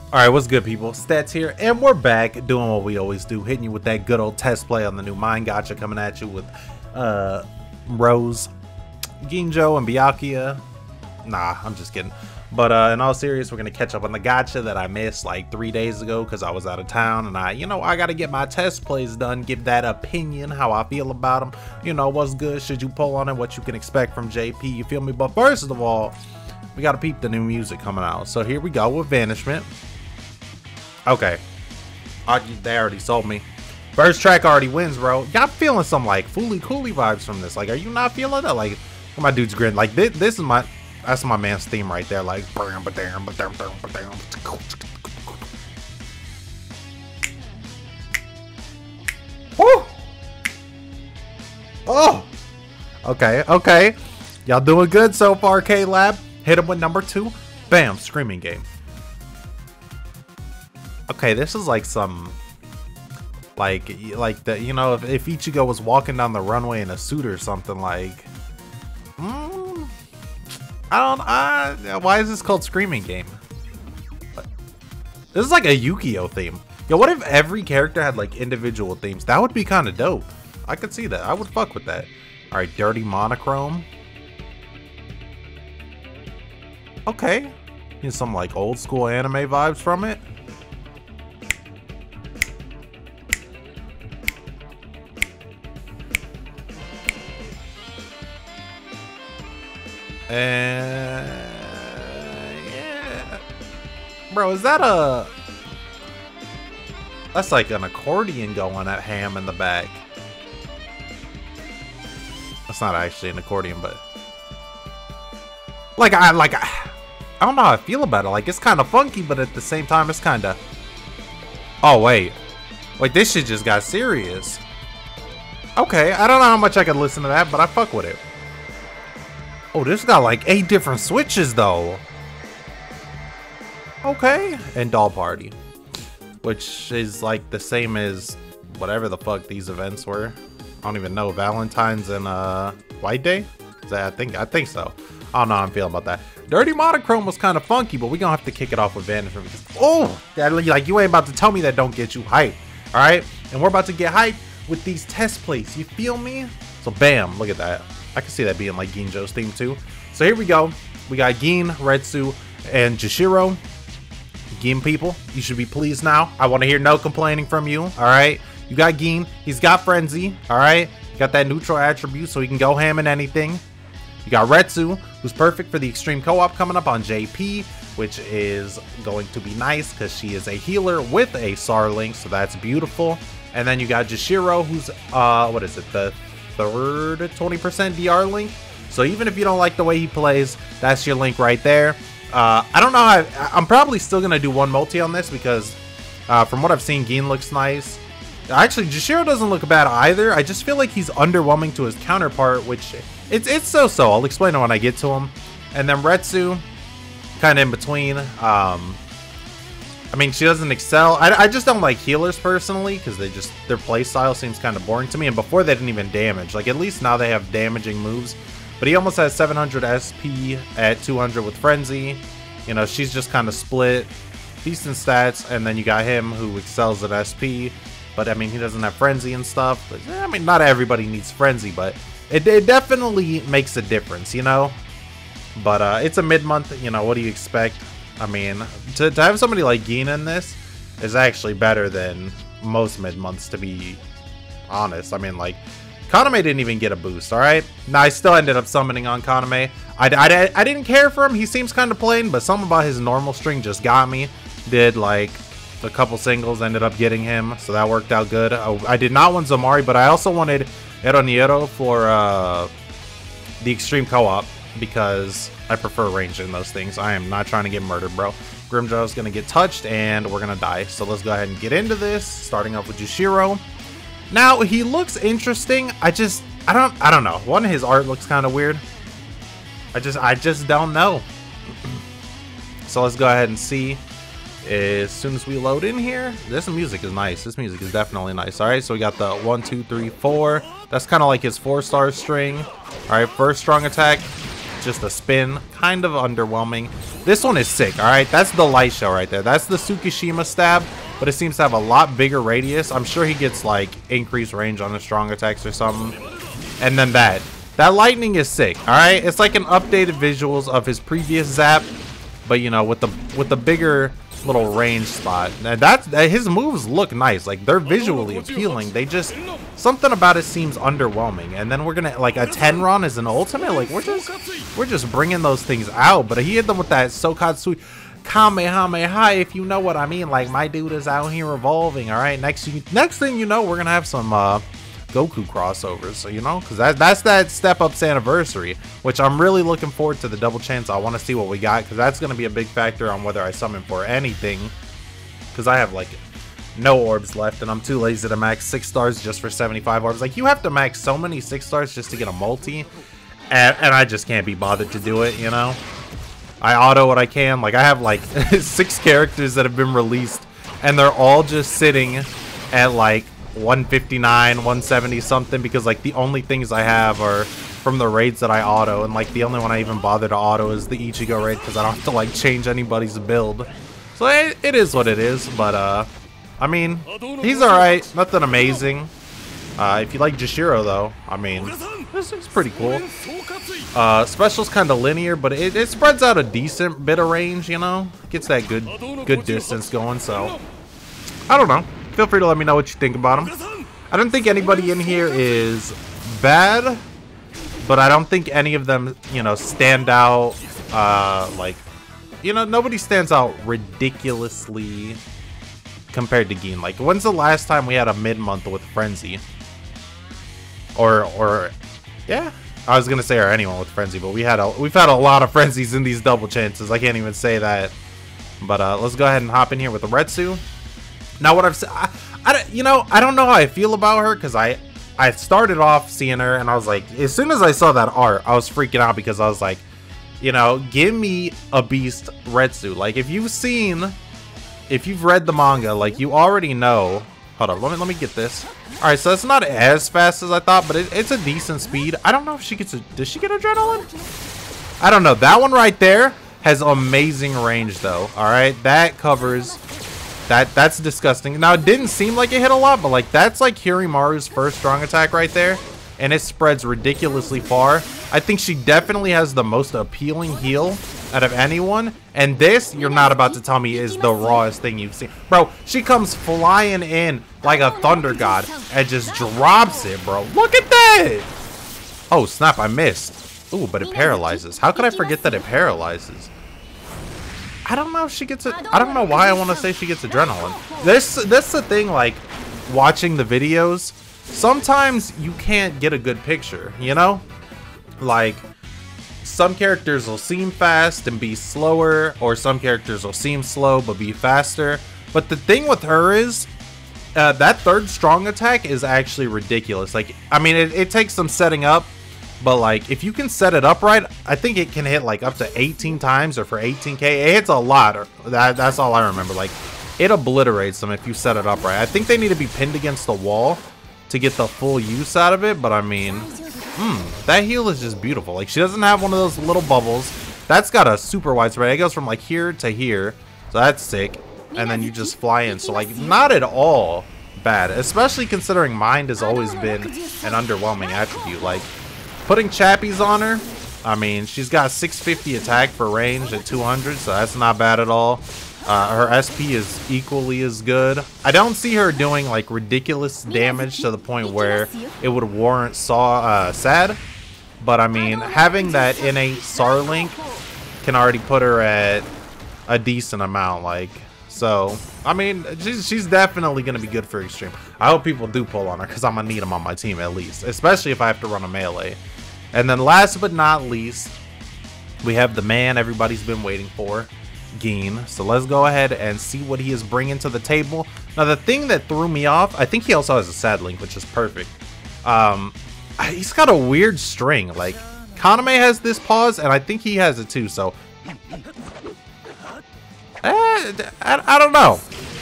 Alright, what's good, people? Stats here, and we're back doing what we always do, hitting you with that good old test play on the new Mind Gotcha, coming at you with Rose, Ginjo, and Byakuya. Nah, I'm just kidding. But in all seriousness, we're gonna catch up on the gotcha that I missed like 3 days ago because I was out of town, and I gotta get my test plays done, give that opinion, how I feel about them. You know, what's good, should you pull on it, what you can expect from JP, you feel me? But first of all, we gotta peep the new music coming out. So here we go with Vanishment. Okay, they already sold me. First track already wins, bro. Y'all feeling some like Fooly Cooly vibes from this? Like, are you not feeling that? Like, my dude's grin. Like, this is that's my man's theme right there. Like, oh, okay. Y'all doing good so far, K-Lab. Hit him with number 2. Bam, Screaming Game. Okay, this is like some, like the, you know, if Ichigo was walking down the runway in a suit or something, like, why is this called Screaming Game? This is like a Yu-Gi-Oh theme. Yo, what if every character had like individual themes? That would be kind of dope. I could see that. I would fuck with that. All right, Dirty Monochrome. Okay, here's some like old school anime vibes from it. Yeah, bro, is that that's like an accordion going at ham in the back. That's not actually an accordion, but I don't know how I feel about it. Like, it's kind of funky, but at the same time it's kind of, oh wait, this shit just got serious. Okay, I don't know how much I could listen to that, but I fuck with it. Oh, this got like 8 different switches though. Okay, and Doll Party, which is like the same as whatever the fuck these events were. I don't even know. Valentine's and White Day. I think so. I don't know how I'm feeling about that. Dirty Monochrome was kind of funky, but we're gonna have to kick it off with Vanishment because, oh, that, like, you ain't about to tell me that don't get you hyped. All right, and we're about to get hyped with these test plays. You feel me? So bam, look at that. I can see that being like Ginjo's theme too. So here we go. We got Gin, Retsu, and Jushiro. Gin people, you should be pleased now. I want to hear no complaining from you. All right. You got Gin. He's got Frenzy. All right. You got that neutral attribute, so he can go ham in anything. You got Retsu, who's perfect for the extreme co-op coming up on JP, which is going to be nice because she is a healer with a SAR link, so that's beautiful. And then you got Jushiro, who's what is it? The third 20% DR link. So even if you don't like the way he plays, that's your link right there. I don't know, I'm probably still gonna do one multi on this because from what I've seen, Gin looks nice. Actually, Jushiro doesn't look bad either. I just feel like he's underwhelming to his counterpart, which it's so-so. I'll explain it when I get to him. And then Retsu, kind of in between. I mean, she doesn't excel. I just don't like healers personally because their play style seems kind of boring to me. And before they didn't even damage. Like, at least now they have damaging moves. But he almost has 700 SP at 200 with Frenzy. You know, she's just kind of split. Decent stats. And then you got him who excels at SP. But I mean, he doesn't have Frenzy and stuff. But I mean, not everybody needs Frenzy, but it definitely makes a difference, you know. But it's a mid-month, you know, what do you expect? I mean, to have somebody like Gin in this is actually better than most mid-months, to be honest. I mean, like, Kaname didn't even get a boost, alright? Now, I still ended up summoning on Kaname. I didn't care for him. He seems kind of plain, but something about his normal string just got me. Did, like, a couple singles, ended up getting him, so that worked out good. I did not want Zamari, but I also wanted Eroniero for the extreme co-op because I prefer range in those things. I am not trying to get murdered, bro. Grimjaw's gonna get touched and we're gonna die. So let's go ahead and get into this, starting off with Jushiro. Now, he looks interesting. I don't know. One, his art looks kind of weird. I just don't know. So let's go ahead and see. As soon as we load in here, this music is nice. This music is definitely nice. All right, so we got the 1, 2, 3, 4. That's kind of like his 4-star string. All right, first strong attack. just a spin. Kind of underwhelming. This one is sick, alright? That's the light show right there. That's the Tsukishima stab, but it seems to have a lot bigger radius. I'm sure he gets, like, increased range on his strong attacks or something. And then that. That lightning is sick, alright? It's like an updated visuals of his previous zap, but, you know, with the bigger little range spot. And his moves look nice. Like, they're visually appealing. They just... Something about it seems underwhelming. And then we're gonna, like, a Tenron is an ultimate. Like, we're just bringing those things out. But he hit them with that Sokatsu Kamehameha, if you know what I mean. Like, my dude is out here evolving. All right, next thing you know, we're gonna have some Goku crossovers. So, you know, because that's that Step Up's anniversary, which I'm really looking forward to the double chance. I want to see what we got, because that's gonna be a big factor on whether I summon for anything. Because I have, like, no orbs left, and I'm too lazy to max 6 stars just for 75 orbs. Like, you have to max so many 6 stars just to get a multi, and I just can't be bothered to do it, you know? I auto what I can. Like, I have, like, 6 characters that have been released, and they're all just sitting at, like, 159, 170 something, because, like, the only things I have are from the raids that I auto, and, like, the only one I even bother to auto is the Ujico raid, because I don't have to, like, change anybody's build. So, it is what it is, but, I mean, he's alright. Nothing amazing. If you like Jushiro, though, I mean, this is pretty cool. Special's kind of linear, but it spreads out a decent bit of range, you know? Gets that good distance going, so... I don't know. Feel free to let me know what you think about him. I don't think anybody in here is bad, but I don't think any of them, you know, stand out, like... You know, nobody stands out ridiculously... compared to Gin. Like, when's the last time we had a mid-month with Frenzy? Or yeah, I was gonna say or anyone with Frenzy, but we've had a lot of Frenzies in these double chances. I can't even say that. But let's go ahead and hop in here with the Retsu. Now, what I've said, you know, I don't know how I feel about her, because I started off seeing her and I was like, as soon as I saw that art, I was freaking out, because I was like, you know, give me a beast Retsu. Like, if you've read the manga, like, you already know. Hold on, let me get this. All right, so it's not as fast as I thought, but it's a decent speed. I don't know if she gets does she get adrenaline? I don't know. That one right there has amazing range, though. All right, that covers. That's disgusting. Now, it didn't seem like it hit a lot, but, like, that's like Hirimaru's first strong attack right there, and it spreads ridiculously far. I think she definitely has the most appealing heal out of anyone, and this, you're not about to tell me, is the rawest thing you've seen. Bro, she comes flying in like a thunder god and just drops it, bro. Look at that! Oh, snap, I missed. Ooh, but it paralyzes. How could I forget that it paralyzes? I don't know if she gets it. I don't know why I want to say she gets adrenaline. That's the thing, like, watching the videos, sometimes you can't get a good picture, you know? Like, some characters will seem fast and be slower, or some characters will seem slow but be faster. But the thing with her is, that third strong attack is actually ridiculous. Like, I mean, it takes some setting up, but, like, if you can set it up right, I think it can hit, like, up to 18 times, or for 18k, it hits a lot. That's all I remember. Like, it obliterates them if you set it up right. I think they need to be pinned against the wall to get the full use out of it, but I mean, that heal is just beautiful. Like, she doesn't have one of those little bubbles. That's got a super wide spread. It goes from, like, here to here, so that's sick. And then you just fly in, so, like, not at all bad, especially considering Mind has always been an underwhelming attribute. Like, putting chappies on her, I mean, she's got 650 attack for range at 200, so that's not bad at all. Her SP is equally as good. I don't see her doing, like, ridiculous damage to the point where it would warrant sad. But, I mean, having that innate SAR link can already put her at a decent amount, like. So, I mean, she's definitely going to be good for Extreme. I hope people do pull on her, because I'm going to need them on my team at least. Especially if I have to run a melee. And then last but not least, we have the man everybody's been waiting for, Gin. So let's go ahead and see what he is bringing to the table. Now, the thing that threw me off, I think he also has a sad link, which is perfect. He's got a weird string. Like, Kaname has this pause, and I think he has it too. So, I don't know.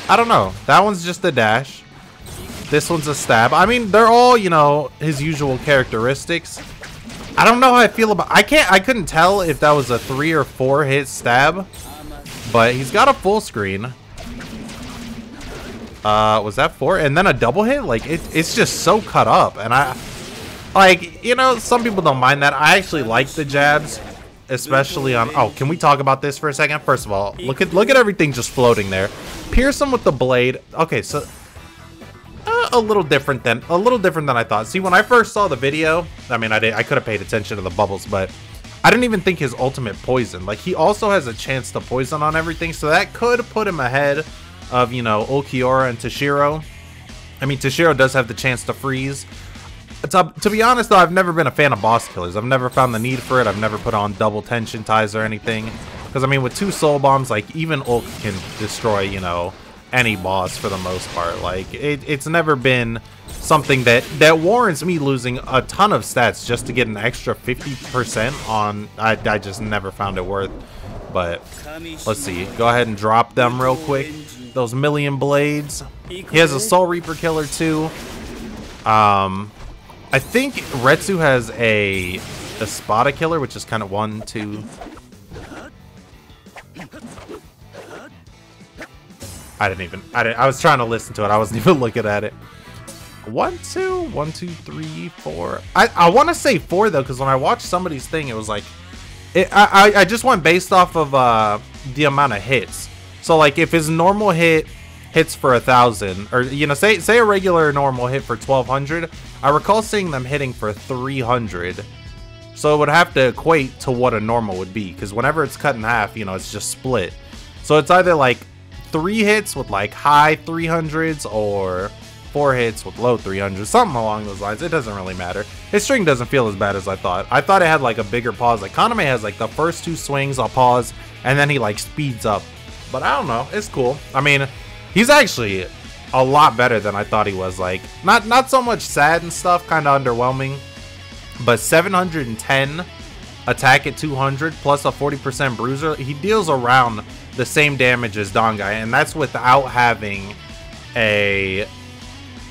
I don't know. That one's just a dash. This one's a stab. I mean, they're all, you know, his usual characteristics. I don't know how I feel about... I couldn't tell if that was a 3 or 4 hit stab. But he's got a full screen. Was that 4? And then a double hit? Like, it's just so cut up. And I... Like, you know, some people don't mind that. I actually like the jabs. Especially on... Oh, can we talk about this for a second? First of all, look at everything just floating there. Pierce him with the blade. Okay, so... a little different than I thought. See, when I first saw the video, I mean, I could have paid attention to the bubbles, but I didn't even think his ultimate poison. Like, he also has a chance to poison on everything, so that could put him ahead of, you know, Ulquiorra and Jushiro. I mean, Jushiro does have the chance to freeze. To be honest, though, I've never been a fan of boss killers. I've never found the need for it. I've never put on double tension ties or anything. Because, I mean, with 2 soul bombs, like, even Ulq can destroy, you know, any boss for the most part. Like, it's never been something that warrants me losing a ton of stats just to get an extra 50% on. I just never found it worth. But let's see, go ahead and drop them real quick, those million blades. He has a Soul Reaper killer too. I think Retsu has a Espada killer, which is kind of 1, 2. I was trying to listen to it. I wasn't even looking at it. 1, 2, 1, 2, 3, 4. I want to say 4 though, because when I watched somebody's thing, it was like, I just went based off of the amount of hits. So like, if his normal hit hits for 1,000, or you know, say a regular normal hit for 1,200, I recall seeing them hitting for 300. So it would have to equate to what a normal would be, because whenever it's cut in half, you know, it's just split. So it's either like 3 hits with like high 300s or 4 hits with low 300s, something along those lines. It doesn't really matter. His string doesn't feel as bad as I thought. I thought it had like a bigger pause. Like Kaname has like the first 2 swings, I'll pause, and then he like speeds up. But I don't know, it's cool. I mean, he's actually a lot better than I thought he was. Like, not so much sad and stuff, kind of underwhelming, but 710 attack at 200 plus a 40% bruiser. He deals around the same damage as Dangai, and that's without having a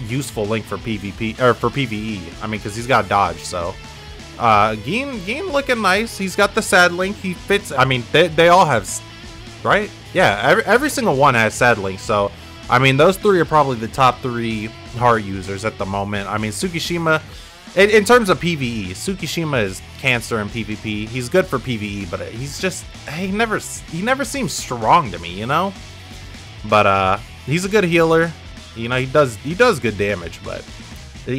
useful link for PvP or for PvE. I mean, because he's got dodge. So Gin looking nice. He's got the sad link. He fits. I mean, they all have, right? Yeah, every single one has sad link. So I mean, those 3 are probably the top 3 heart users at the moment. I mean, Tsukishima, in terms of PvE, Tsukishima is cancer in PvP. He's good for PvE, but he's just, he never seems strong to me, you know? But he's a good healer. You know, he does good damage, but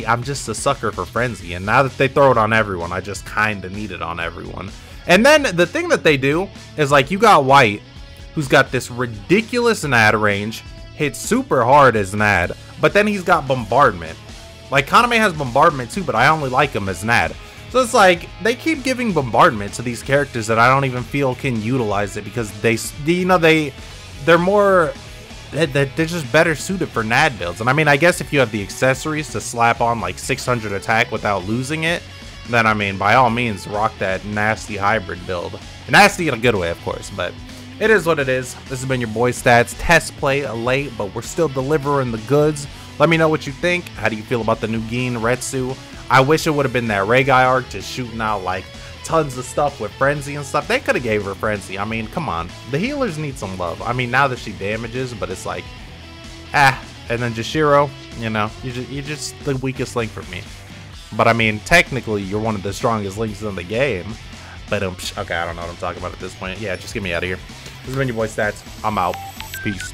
I'm just a sucker for Frenzy, and now that they throw it on everyone, I just kind of need it on everyone. And then the thing that they do is, like, you got White, who's got this ridiculous NAD range, hits super hard as NAD, but then he's got Bombardment. Like, Kaname has Bombardment too, but I only like him as NAD. So it's like, they keep giving Bombardment to these characters that I don't even feel can utilize it, because they're more, they're just better suited for NAD builds. And I mean, I guess if you have the accessories to slap on like 600 attack without losing it, then I mean, by all means, rock that nasty hybrid build. Nasty in a good way, of course, but it is what it is. This has been your boy Stats. Test play late, but we're still delivering the goods. Let me know what you think. How do you feel about the new Gin Retsu? I wish it would have been that Ray Guy arc, just shooting out like tons of stuff with Frenzy and stuff. They could have gave her Frenzy. I mean, come on. The healers need some love. I mean, now that she damages, but it's like, and then Jushiro, you know, you're just the weakest link for me. But I mean, technically, you're one of the strongest links in the game. But okay, I don't know what I'm talking about at this point. Yeah, just get me out of here. This has been your boy Stats. I'm out. Peace.